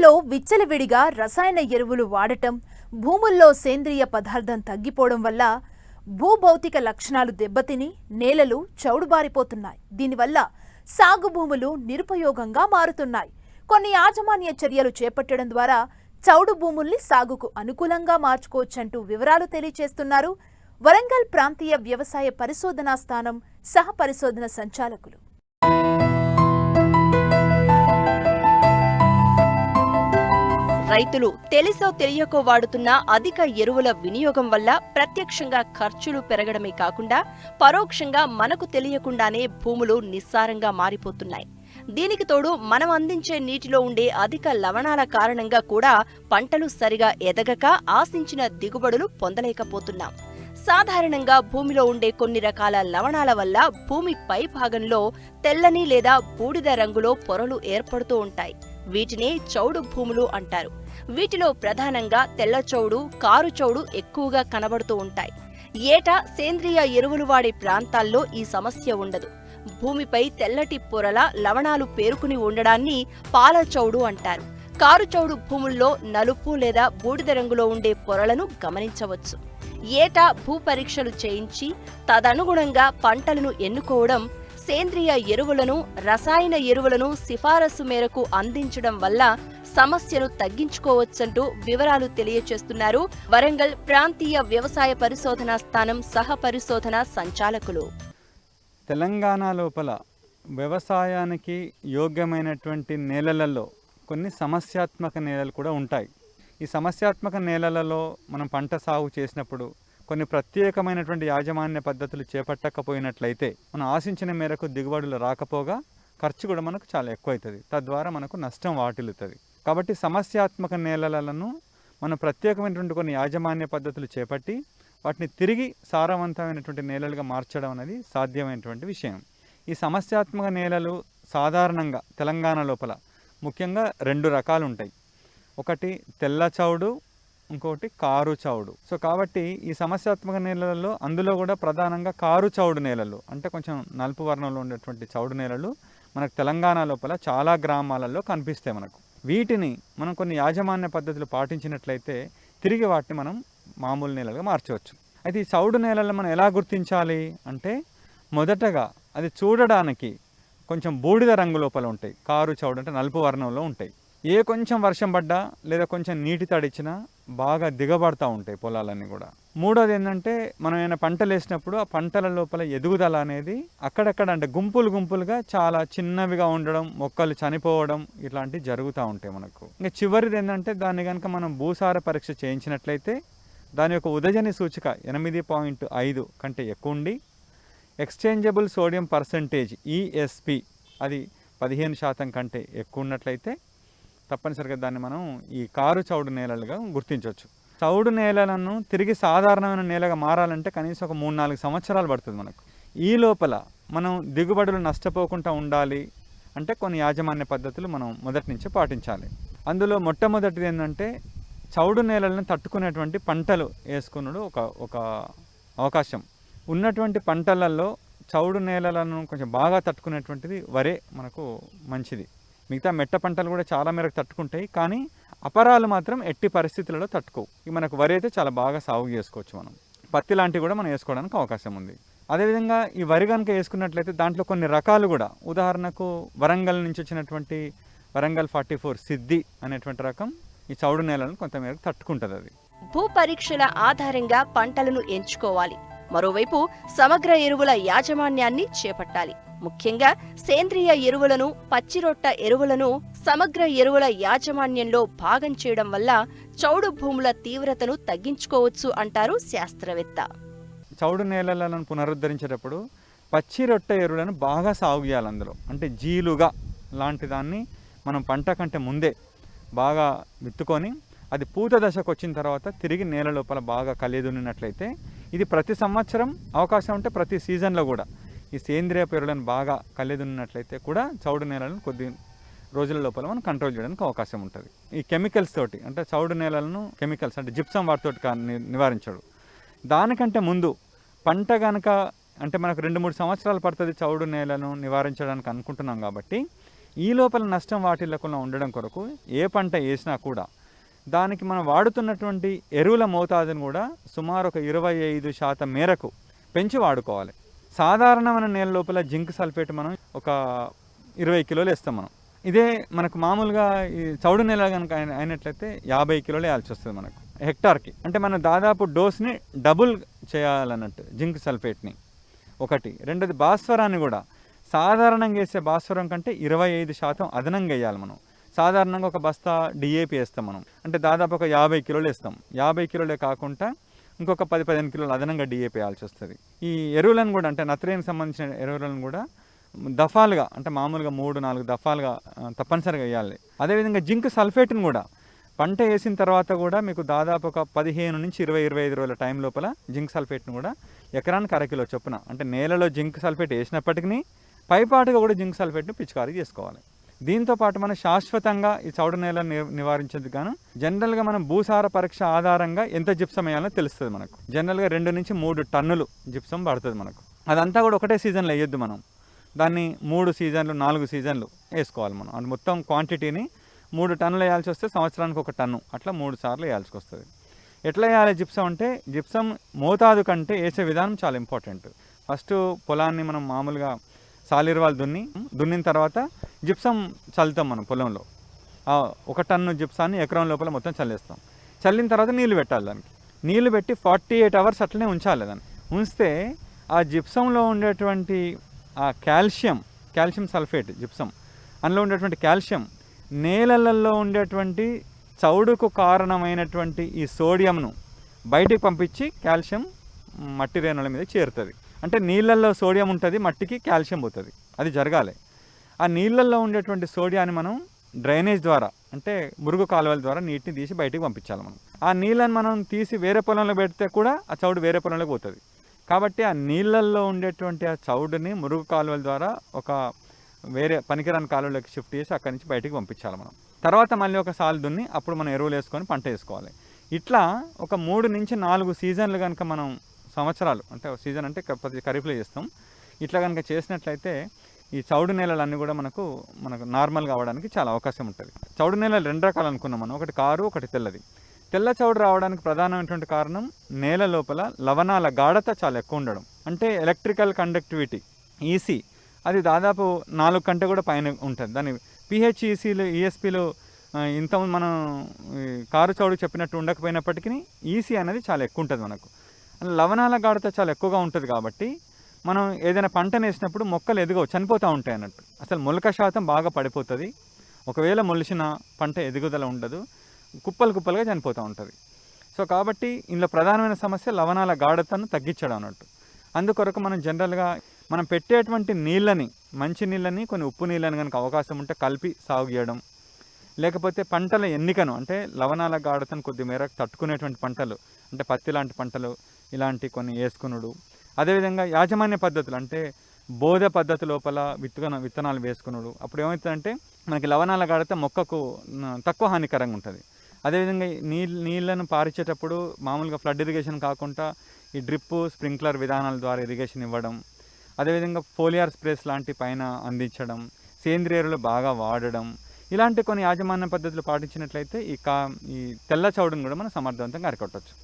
పంటల్లో విచ్చలవిడిగా రసాయన ఎరువులు వాడటం, భూముల్లో సేంద్రియ పదార్థం తగ్గిపోవడం వల్ల భూభౌతిక లక్షణాలు దెబ్బతిని నేలలు చౌడుబారిపోతున్నాయి. దీనివల్ల సాగు భూములు నిరుపయోగంగా మారుతున్నాయి. కొన్ని యాజమాన్య చర్యలు చేపట్టడం ద్వారా చౌడు భూముల్ని సాగుకు అనుకూలంగా మార్చుకోవచ్చంటూ వివరాలు తెలియజేస్తున్నారు వరంగల్ ప్రాంతీయ వ్యవసాయ పరిశోధనా స్థానం సహ పరిశోధన సంచాలకులు. రైతులు తెలిసో తెలియకో వాడుతున్న అధిక ఎరువుల వినియోగం వల్ల ప్రత్యక్షంగా ఖర్చులు పెరగడమే కాకుండా పరోక్షంగా మనకు తెలియకుండానే భూములు నిస్సారంగా మారిపోతున్నాయి. దీనికి తోడు మనం అందించే నీటిలో ఉండే అధిక లవణాల కారణంగా కూడా పంటలు సరిగా ఎదగక ఆశించిన దిగుబడులు పొందలేకపోతున్నాం. సాధారణంగా భూమిలో ఉండే కొన్ని రకాల లవణాల వల్ల భూమి పై భాగంలో తెల్లని లేదా బూడిద రంగులో పొరలు ఏర్పడుతూ ఉంటాయి. వీటినే చౌడు భూములు అంటారు. వీటిలో ప్రధానంగా తెల్ల చౌడు, కారు చౌడు ఎక్కువగా కనబడుతూ ఉంటాయి. ఏటా సేంద్రియ ఎరువులు వాడే ప్రాంతాల్లో ఈ సమస్య ఉండదు. భూమిపై తెల్లటి పొరల లవణాలు పేరుకుని ఉండడాన్ని పాల చౌడు అంటారు. కారు చౌడు భూముల్లో నలుపు లేదా బూడిద రంగులో ఉండే పొరలను గమనించవచ్చు. ఏటా భూ పరీక్షలు చేయించి తదనుగుణంగా పంటలను ఎన్నుకోవడం, సేంద్రియ ఎరువులను, రసాయన ఎరువులను సిఫారసు మేరకు అందించడం వల్ల సమస్యను తగ్గించుకోవచ్చంటూ వివరాలు తెలియచేస్తున్నారు వరంగల్ ప్రాంతీయ వ్యవసాయ పరిశోధనా స్థానం సహ పరిశోధన సంచాలకులు. తెలంగాణ లోపల వ్యవసాయానికి యోగ్యమైనటువంటి నేలలలో కొన్ని సమస్యాత్మక నేలలు కూడా ఉంటాయి. ఈ సమస్యాత్మక నేలలలో మనం పంట సాగు చేసినప్పుడు కొన్ని ప్రత్యేకమైనటువంటి యాజమాన్య పద్ధతులు చేపట్టకపోయినట్లయితే మనం ఆశించిన మేరకు దిగుబడులు రాకపోగా ఖర్చు కూడా మనకు చాలా ఎక్కువ అవుతుంది. తద్వారా మనకు నష్టం వాటిల్లుతుంది. కాబట్టి సమస్యాత్మక నేలలను మనం ప్రత్యేకమైనటువంటి కొన్ని యాజమాన్య పద్ధతులు చేపట్టి వాటిని తిరిగి సారవంతమైనటువంటి నేలలుగా మార్చడం అనేది సాధ్యమైనటువంటి విషయం. ఈ సమస్యాత్మక నేలలు సాధారణంగా తెలంగాణ లోపల ముఖ్యంగా 2 రకాలు ఉంటాయి. ఒకటి తెల్ల చౌడు, ఇంకొకటి కారు చౌడు. సో కాబట్టి ఈ సమస్యాత్మక నేలలలో అందులో కూడా ప్రధానంగా కారు చౌడు నేలలు అంటే కొంచెం నలుపు వర్ణంలో ఉండేటువంటి చౌడు నేలలు మనకు తెలంగాణ లోపల చాలా గ్రామాలలో కనిపిస్తాయి. మనకు వీటిని మనం కొన్ని యాజమాన్య పద్ధతులు పాటించినట్లయితే తిరిగి వాటిని మనం మామూలు నేలలుగా మార్చవచ్చు. అయితే ఈ చౌడు నేలలను మనం ఎలా గుర్తించాలి అంటే మొదటగా అది చూడడానికి కొంచెం బూడిద రంగు లోపల ఉంటాయి. కారు చౌడు అంటే నలుపు వర్ణంలో ఉంటాయి. ఏ కొంచెం వర్షం పడ్డా లేదా కొంచెం నీటి తడిచినా బాగా దిగబడతా ఉంటాయి పొలాలన్నీ కూడా. మూడోది ఏంటంటే మనం ఏమైనా పంటలు వేసినప్పుడు ఆ పంటల లోపల ఎదుగుదల అనేది అక్కడక్కడ అంటే గుంపులుగా చాలా చిన్నవిగా ఉండడం, మొక్కలు చనిపోవడం ఇట్లాంటివి జరుగుతూ ఉంటాయి మనకు. ఇంకా చివరిది ఏంటంటే దాన్ని కనుక మనం భూసార పరీక్ష చేయించినట్లయితే దాని యొక్క ఉదజని సూచిక 8.5 కంటే ఎక్కువ ఉండి ఎక్స్చేంజబుల్ సోడియం పర్సంటేజ్ ESP అది 15% కంటే ఎక్కువ ఉన్నట్లయితే తప్పనిసరిగా దాన్ని మనం ఈ కారు చౌడు నేలలుగా గుర్తించవచ్చు. చౌడు నేలలను తిరిగి సాధారణమైన నేలగా మారాలంటే కనీసం ఒక 3-4 సంవత్సరాలు పడుతుంది మనకు. ఈ లోపల మనం దిగుబడులు నష్టపోకుండా ఉండాలి అంటే కొన్ని యాజమాన్య పద్ధతులు మనం మొదటి నుంచి పాటించాలి. అందులో మొట్టమొదటిది ఏంటంటే చౌడు నేలలను తట్టుకునేటువంటి పంటలు వేసుకున్నాడు ఒక అవకాశం. ఉన్నటువంటి పంటలలో చౌడు నేలలను కొంచెం బాగా తట్టుకునేటువంటిది వరే మనకు మంచిది. మిగతా మెట్ట పంటలు కూడా చాలా మేరకు తట్టుకుంటాయి, కానీ అపరాలు మాత్రం ఎట్టి పరిస్థితులలో తట్టుకోవు. ఇవి మనకు వరి అయితే చాలా బాగా సాగు చేసుకోవచ్చు. మనం పత్తి లాంటివి కూడా మనం వేసుకోవడానికి అవకాశం ఉంది. అదేవిధంగా ఈ వరి కనుక వేసుకున్నట్లయితే దాంట్లో కొన్ని రకాలు కూడా, ఉదాహరణకు వరంగల్ నుంచి వచ్చినటువంటి వరంగల్ 44 సిద్ధి అనేటువంటి రకం ఈ చౌడు నేలను కొంతమేరకు తట్టుకుంటుంది. అది భూ పరీక్షల ఆధారంగా పంటలను ఎంచుకోవాలి. మరోవైపు సమగ్ర ఎరువుల యాజమాన్యాన్ని చేపట్టాలి. ముఖ్యంగా సేంద్రియ ఎరువులను, పచ్చిరొట్ట ఎరువులను సమగ్ర ఎరువుల యాజమాన్యంలో భాగం చేయడం వల్ల చౌడు భూముల తీవ్రతను తగ్గించుకోవచ్చు అంటారు శాస్త్రవేత్త. చౌడు నేలలను పునరుద్ధరించేటప్పుడు పచ్చిరొట్ట ఎరువులను బాగా సాగు చేయాలి. అందులో అంటే జీలుగా లాంటి దాన్ని మనం పంట కంటే ముందే బాగా విత్తుకొని అది పూత దశకు వచ్చిన తర్వాత తిరిగి నేల లోపల బాగా కలిదున్నట్లయితే ఇది ప్రతి సంవత్సరం అవకాశం ఉంటే ప్రతి సీజన్లో కూడా ఈ సేంద్రియ ఎరువులను బాగా కలిదున్నట్లయితే కూడా చౌడు నేలను కొద్ది రోజుల లోపల మనం కంట్రోల్ చేయడానికి అవకాశం ఉంటుంది. ఈ కెమికల్స్ తోటి అంటే చౌడు నేలలను కెమికల్స్ అంటే జిప్సం వాటితోటి నివారించడు. దానికంటే ముందు పంట కనుక అంటే మనకు 2-3 సంవత్సరాలు పడుతుంది చౌడు నేలను నివారించడానికి అనుకుంటున్నాం. కాబట్టి ఈ లోపల నష్టం వాటిల్లకుండా ఉండడం కొరకు ఏ పంట వేసినా కూడా దానికి మనం వాడుతున్నటువంటి ఎరువుల మోతాదును కూడా సుమారు ఒక 25% మేరకు పెంచి వాడుకోవాలి. సాధారణమైన నేల లోపల జింక్ సల్ఫేట్ మనం ఒక 20 కిలోలు వేస్తాం మనం. ఇదే మనకు మామూలుగా ఈ చౌడు నేల కనుక అయినట్లయితే 50 కిలోలు వేయాల్సి వస్తుంది మనకు హెక్టార్కి. అంటే మనం దాదాపు డోస్ని డబుల్ చేయాలన్నట్టు జింక్ సల్ఫేట్ని ఒకటి. రెండోది భాస్వరాన్ని కూడా సాధారణంగా వేసే భాస్వరం కంటే 25% అదనంగా వేయాలి మనం. సాధారణంగా ఒక బస్తా డిఏపి వేస్తాం మనం, అంటే దాదాపు ఒక 50 కిలోలు వేస్తాం. 50 కిలోలే కాకుండా ఇంకొక 10-15 కిలోలు అదనంగా డిఏపి వేయాల్సి వస్తుంది. ఈ ఎరువులను కూడా అంటే నత్రజనికి సంబంధించిన ఎరువులను కూడా దఫాలుగా అంటే మామూలుగా 3-4 దఫాలుగా తప్పనిసరిగా వేయాలి. అదేవిధంగా జింక్ సల్ఫేట్ని కూడా పంట వేసిన తర్వాత కూడా మీకు దాదాపు ఒక 15 నుంచి 20-25 రోజుల టైం లోపల జింక్ సల్ఫేట్ని కూడా ఎకరానికి 1/2 కిలో చొప్పున, అంటే నేలలో జింక్ సల్ఫేట్ వేసినప్పటికీ పైపాటుగా కూడా జింక్ సల్ఫేట్ని పిచికారీ చేసుకోవాలి. దీంతో పాటు మనం శాశ్వతంగా ఈ చౌడు నేలను నివారించేందుకు గాను జనరల్గా మనం భూసార పరీక్ష ఆధారంగా ఎంత జిప్సం వేయాలో తెలుస్తుంది మనకు. జనరల్గా 2 నుంచి 3 టన్నులు జిప్సం పడుతుంది మనకు. అదంతా కూడా ఒకటే సీజన్లో వేయొద్దు మనం, దాన్ని 3 సీజన్లు 4 సీజన్లు వేసుకోవాలి మనం. అంటే మొత్తం క్వాంటిటీని 3 టన్నులు వేయాల్సి వస్తే సంవత్సరానికి 1 టన్ను అట్లా 3 సార్లు వేయాల్సి వస్తుంది. ఎట్లా వేయాలి జిప్సం అంటే జిప్సం మోతాదు కంటే వేసే విధానం చాలా ఇంపార్టెంట్. ఫస్ట్ పొలాన్ని మనం మామూలుగా సాలిర్వాలు దున్నిన తర్వాత జిప్సం చల్లుతాం మనం పొలంలో. 1 టన్ను జిప్సాన్ని ఎకరం లోపల మొత్తం చల్లేస్తాం. చల్లిన తర్వాత నీళ్లు పెట్టాలి దానికి. నీళ్లు పెట్టి 48 అవర్స్ అట్లనే ఉంచాలి దాన్ని. ఉంచితే ఆ జిప్సంలో ఉండేటువంటి ఆ కాల్షియం సల్ఫేట్ జిప్సం, అందులో ఉండేటువంటి కాల్షియం నేలలలో ఉండేటువంటి చౌడుకు కారణమైనటువంటి ఈ సోడియంను బయటికి పంపించి కాల్షియం మట్టి రేణుల మీద చేరుతుంది. అంటే నీళ్ళల్లో సోడియం ఉంటుంది, మట్టికి కాల్షియం పోతుంది. అది జరగాలి. ఆ నీళ్ళల్లో ఉండేటువంటి సోడియాన్ని మనం డ్రైనేజ్ ద్వారా అంటే మురుగు కాలువల ద్వారా నీటిని తీసి బయటికి పంపించాలి మనం. ఆ నీళ్ళని మనం తీసి వేరే పొలంలో పెడితే కూడా ఆ చౌడు వేరే పొలంలోకి పోతుంది. కాబట్టి ఆ నీళ్ళల్లో ఉండేటువంటి ఆ చౌడుని మురుగు కాలువల ద్వారా ఒక వేరే పనికిరాని కాలువలోకి షిఫ్ట్ చేసి అక్కడి నుంచి బయటికి పంపించాలి మనం. తర్వాత మళ్ళీ ఒక సాలు దున్ని అప్పుడు మనం ఎరువులు వేసుకొని పంట వేసుకోవాలి. ఇట్లా ఒక 3 నుంచి 4 సీజన్లు కనుక మనం సంవత్సరాలు అంటే సీజన్ అంటే ప్రతి ఖరీఫ్లో చేస్తాం. ఇట్లా కనుక చేసినట్లయితే ఈ చౌడు నేలలన్నీ కూడా మనకు నార్మల్గా అవ్వడానికి చాలా అవకాశం ఉంటుంది. చౌడు నేలలు 2 రకాలు అనుకున్నాం మనం, ఒకటి కారు ఒకటి తెల్లది. తెల్ల చౌడు రావడానికి ప్రధానమైనటువంటి కారణం నేల లోపల లవణాల గాఢత చాలా ఎక్కువ ఉండడం. అంటే ఎలక్ట్రికల్ కండక్టివిటీ ఈసీ అది దాదాపు 4 కంటే కూడా పైన ఉంటుంది. దాని పిహెచ్ఈసీలు ఈఎస్పీలు ఇంతకుముందు మనం కారు చౌడు చెప్పినట్టు ఉండకపోయినప్పటికీ ఈసీ అనేది చాలా ఎక్కువ ఉంటుంది మనకు. లవణాల గాఢత చాలా ఎక్కువగా ఉంటుంది కాబట్టి మనం ఏదైనా పంటను వేసినప్పుడు మొక్కలు ఎదుగవు, చనిపోతూ ఉంటాయి అన్నట్టు. అసలు మొలక శాతం బాగా పడిపోతుంది. ఒకవేళ మొలిచిన పంట ఎదుగుదల ఉండదు, కుప్పలుగా చనిపోతూ ఉంటుంది. సో కాబట్టి ఇందులో ప్రధానమైన సమస్య లవణాల గాఢతను తగ్గించడం అన్నట్టు. అందుకొరకు మనం జనరల్గా మనం పెట్టేటువంటి నీళ్ళని, మంచి నీళ్ళని కొన్ని ఉప్పు నీళ్ళని కనుక అవకాశం ఉంటే కలిపి సాగు చేయడం, లేకపోతే పంటల ఎన్నికను అంటే లవణాల గాఢతను కొద్ది మేరకు తట్టుకునేటువంటి పంటలు అంటే పత్తి లాంటి పంటలు ఇలాంటి కొన్ని వేసుకునుడు. అదేవిధంగా యాజమాన్య పద్ధతులు అంటే బోధ పద్ధతి లోపల విత్తనాలు వేసుకునుడు. అప్పుడు ఏమవుతుందంటే మనకి లవణాల గాఢత మొక్కకు తక్కువ హానికరంగా ఉంటుంది. అదేవిధంగా నీళ్ళను పారించేటప్పుడు మామూలుగా ఫ్లడ్ ఇరిగేషన్ కాకుండా ఈ డ్రిప్ స్ప్రింక్లర్ విధానాల ద్వారా ఇరిగేషన్ ఇవ్వడం, అదేవిధంగా ఫోలియార్ స్ప్రేస్ లాంటి పైన అందించడం, సేంద్రియ ఎరువులు బాగా వాడడం, ఇలాంటి కొన్ని యాజమాన్య పద్ధతులు పాటించినట్లయితే ఈ తెల్ల చౌడును కూడా మనం సమర్థవంతంగా అరికట్టవచ్చు.